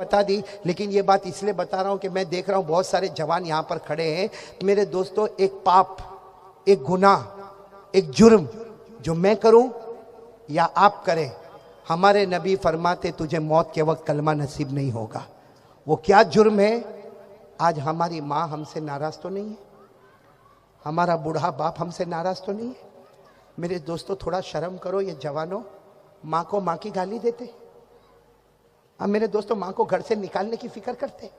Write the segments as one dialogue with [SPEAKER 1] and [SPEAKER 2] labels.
[SPEAKER 1] बता दी, लेकिन ये बात इसलिए बता रहा हूं कि मैं देख रहा हूं बहुत सारे जवान यहां पर खड़े हैं। मेरे दोस्तों, एक पाप, एक गुनाह, एक जुर्म जो मैं करूं या आप करें, हमारे नबी फरमाते तुझे मौत के वक्त कलमा नसीब नहीं होगा। वो क्या जुर्म है? आज हमारी माँ हमसे नाराज तो नहीं है, हमारा बूढ़ा बाप हमसे नाराज तो नहीं है। मेरे दोस्तों, थोड़ा शर्म करो। ये जवानों माँ को माँ की गाली देते। अब मेरे दोस्तों, माँ को घर से निकालने की फिक्र करते।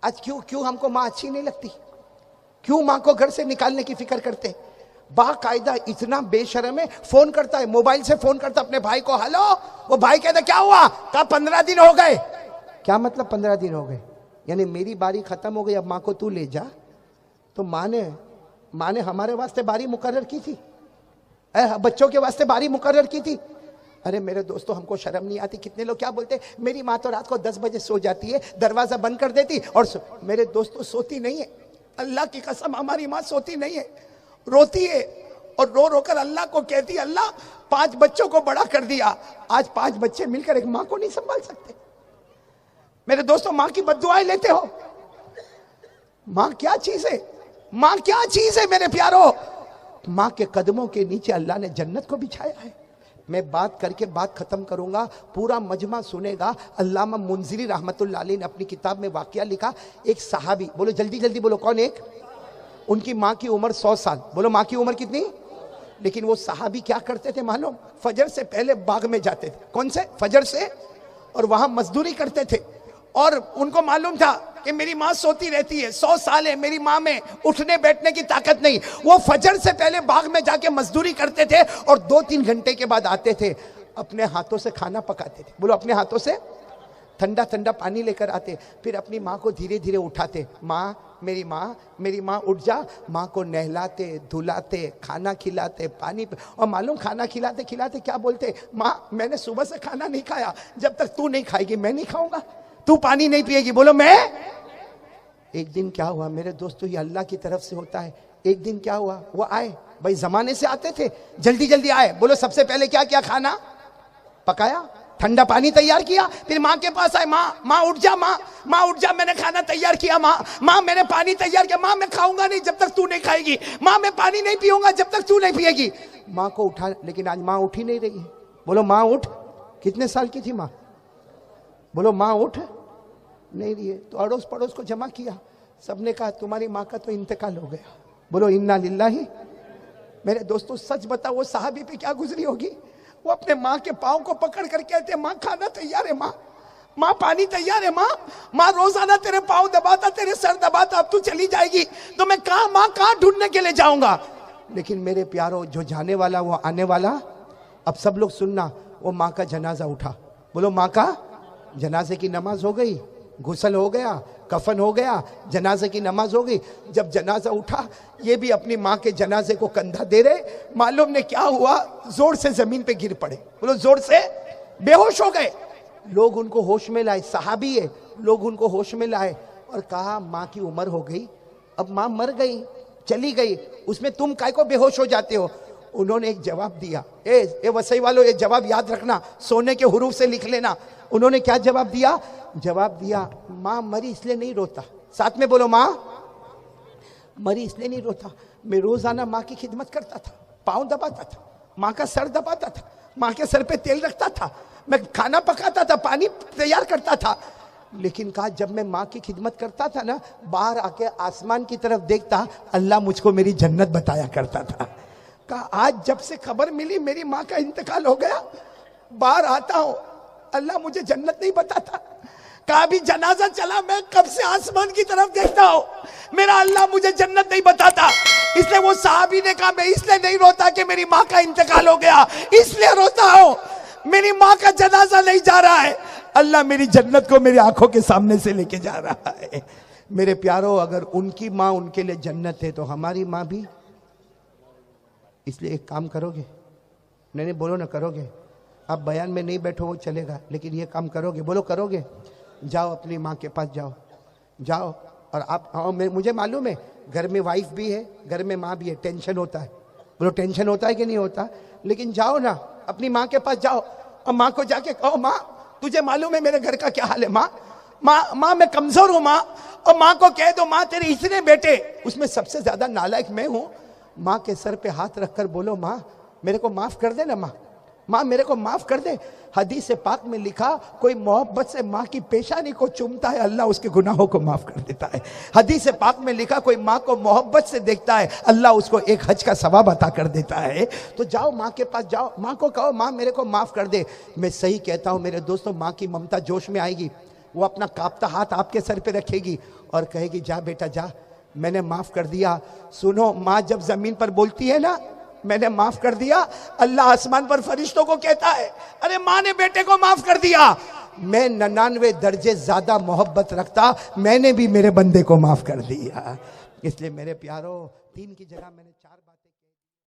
[SPEAKER 1] आज क्यों हमको माँ अच्छी नहीं लगती? क्यों माँ को घर से निकालने की फिक्र करते? बाकायदा इतना बेशर्म है, फोन करता है, मोबाइल से फोन करता अपने भाई को, हेलो। वो भाई कहता क्या हुआ? कहा 15 दिन हो गए। क्या मतलब 15 दिन हो गए? यानी मेरी बारी खत्म हो गई, अब माँ को तू ले जा। तो माँ ने हमारे वास्ते बारी मुकर्रर की थी, बच्चों के वास्ते बारी मुकर्रर की थी। अरे मेरे दोस्तों, हमको शर्म नहीं आती? कितने लोग क्या बोलते, मेरी माँ तो रात को 10 बजे सो जाती है, दरवाजा बंद कर देती और मेरे दोस्तों सोती नहीं है। अल्लाह की कसम, हमारी माँ सोती नहीं है, रोती है और रो रो कर अल्लाह को कहती, अल्लाह 5 बच्चों को बड़ा कर दिया, आज 5 बच्चे मिलकर एक माँ को नहीं संभाल सकते। मेरे दोस्तों, माँ की बद्दुआएं लेते हो। माँ क्या चीज है? माँ क्या चीज है मेरे प्यारो? माँ के कदमों के नीचे अल्लाह ने जन्नत को बिछाया है। मैं बात करके बात खत्म करूंगा, पूरा मजमा सुनेगा। अल्लामा मुंज़िरी रहमतुल्लाह अलैह ने अपनी किताब में वाकया लिखा। एक सहाबी, बोलो जल्दी जल्दी बोलो, कौन? एक, उनकी माँ की उम्र 100 साल। बोलो माँ की उम्र कितनी? लेकिन वो सहाबी क्या करते थे मालूम? फजर से पहले बाग में जाते थे। कौन से? फजर से। और वहां मजदूरी करते थे और उनको मालूम था कि मेरी माँ सोती रहती है, 100 साल है, मेरी माँ में उठने बैठने की ताकत नहीं। वो फजर से पहले बाग में जाके मजदूरी करते थे और 2-3 घंटे के बाद आते थे, अपने हाथों से खाना पकाते थे। बोलो, अपने हाथों से ठंडा ठंडा पानी लेकर आते, फिर अपनी माँ को धीरे धीरे उठाते। माँ, मेरी माँ उठ जा। माँ को नहलाते, धुलाते, खाना खिलाते, पानी। और मालूम खाना खिलाते खिलाते क्या बोलते? माँ, मैंने सुबह से खाना नहीं खाया, जब तक तू नहीं खाएगी मैं नहीं खाऊंगा। तू पानी नहीं पिएगी। बोलो मैं। एक दिन क्या हुआ मेरे दोस्तों, ये अल्लाह की तरफ से होता है। एक दिन क्या हुआ, वो आए, भाई जमाने से आते थे, जल्दी जल्दी आए। बोलो सबसे पहले क्या किया? खाना पकाया, ठंडा पानी तैयार किया, फिर माँ के पास आए। माँ उठ जा, माँ उठ जा, मैंने खाना तैयार किया। माँ मैंने पानी तैयार किया। माँ मैं खाऊंगा नहीं जब तक तू नहीं खाएगी। माँ मैं पानी नहीं पीऊंगा जब तक तू नहीं पिएगी। माँ को उठा, लेकिन आज माँ उठ ही नहीं रही है। बोलो माँ उठ। कितने साल की थी माँ? बोलो माँ उठ नहीं रही है। तो अड़ोस पड़ोस को जमा किया, सबने कहा तुम्हारी माँ का तो इंतकाल हो गया। बोलो इन्ना लिल्लाही। मेरे दोस्तों, सच बताओ वो साहबी पे क्या गुजरी होगी? वो अपने माँ के पाँव को पकड़ कर कहते, माँ खाना तैयार है, माँ पानी तैयार है, माँ रोजाना तेरे पाँव दबाता, तेरे सर दबाता, अब तू चली जाएगी तो मैं माँ कहाँ ढूंढने के लिए जाऊंगा? लेकिन मेरे प्यारो, जो जाने वाला वो आने वाला। अब सब लोग सुनना, वो माँ का जनाजा उठा। बोलो माँ का जनाजे की नमाज हो गई, गुस्ल हो गया, कफन हो गया, जनाजे की नमाज हो गई। जब जनाजा उठा, ये भी अपनी माँ के जनाजे को कंधा दे रहे। मालूम ने क्या हुआ? जोर से जमीन पे गिर पड़े। बोलो जोर से बेहोश हो गए। लोग उनको होश में लाए, सहाबी है, लोग उनको होश में लाए और कहा माँ की उम्र हो गई, अब माँ मर गई, चली गई, उसमें तुम काय को बेहोश हो जाते हो? उन्होंने एक जवाब दिया। ए वसई वालों, ये जवाब याद रखना, सोने के हुरूफ से लिख लेना। उन्होंने क्या जवाब दिया? जवाब दिया, माँ मरी इसलिए नहीं रोता। साथ में बोलो, माँ मरी इसलिए नहीं रोता, मैं रोजाना माँ की खिदमत करता था, पाँव दबाता था, माँ का सर दबाता था, माँ के सर पे तेल रखता था, मैं खाना पकाता था, पानी तैयार करता था। लेकिन कहा जब मैं माँ की खिदमत करता था ना, बाहर आके आसमान की तरफ देखता, अल्लाह मुझको मेरी जन्नत बताया करता था। कहा आज जब से खबर मिली मेरी माँ का इंतकाल हो गया, बाहर आता हूं, अल्लाह मुझे जन्नत नहीं बताता। कहा भी जनाजा चला, मैं कब से आसमान की तरफ देखता हूं, मेरा अल्लाह मुझे जन्नत नहीं बताता। इसलिए वो साहबी ने कहा मैं इसलिए नहीं रोता कि मेरी माँ का इंतकाल हो गया, इसलिए रोता हूं मेरी माँ का जनाजा नहीं जा रहा है, अल्लाह मेरी जन्नत को मेरी आंखों के सामने से लेके जा रहा है। मेरे प्यारो, अगर उनकी माँ उनके लिए जन्नत है तो हमारी माँ भी। इसलिए एक काम करोगे? नहीं बोलो ना, करोगे? आप बयान में नहीं बैठो वो चलेगा, लेकिन ये काम करोगे? बोलो करोगे? जाओ अपनी माँ के पास जाओ, और आप मुझे मालूम है घर में वाइफ भी है, घर में माँ भी है, टेंशन होता है। बोलो टेंशन होता है कि नहीं होता? लेकिन जाओ ना अपनी माँ के पास जाओ और माँ को जाके कहो, माँ तुझे मालूम है मेरे घर का क्या हाल है, माँ मैं कमजोर हूं माँ। और माँ को कह दो, माँ तेरे इतने बेटे, उसमें सबसे ज्यादा नालायक मैं हूं। माँ के सर पे हाथ रखकर बोलो, माँ मेरे को माफ कर दे ना, माँ मेरे को माफ कर दे। हदीस पाक में लिखा, कोई मोहब्बत से माँ की पेशानी को चूमता है, अल्लाह उसके गुनाहों को माफ कर देता है। हदीस पाक में लिखा, कोई माँ को मोहब्बत से देखता है, अल्लाह उसको एक हज का सवाब अता कर देता है। तो जाओ माँ के पास जाओ, माँ को कहो, माँ मेरे को माफ कर दे। मैं सही कहता हूं मेरे दोस्तों, माँ की ममता जोश में आएगी, वो अपना कांपता हाथ आपके सर पे रखेगी और कहेगी, जा बेटा जा, मैंने माफ कर दिया। सुनो, माँ जब जमीन पर बोलती है ना, मैंने माफ कर दिया, अल्लाह आसमान पर फरिश्तों को कहता है, अरे माँ ने बेटे को माफ कर दिया। मैं 99 दर्जे ज्यादा मोहब्बत रखता, मैंने भी मेरे बंदे को माफ कर दिया। इसलिए मेरे प्यारो, 3 की जगह मैंने 4 बातें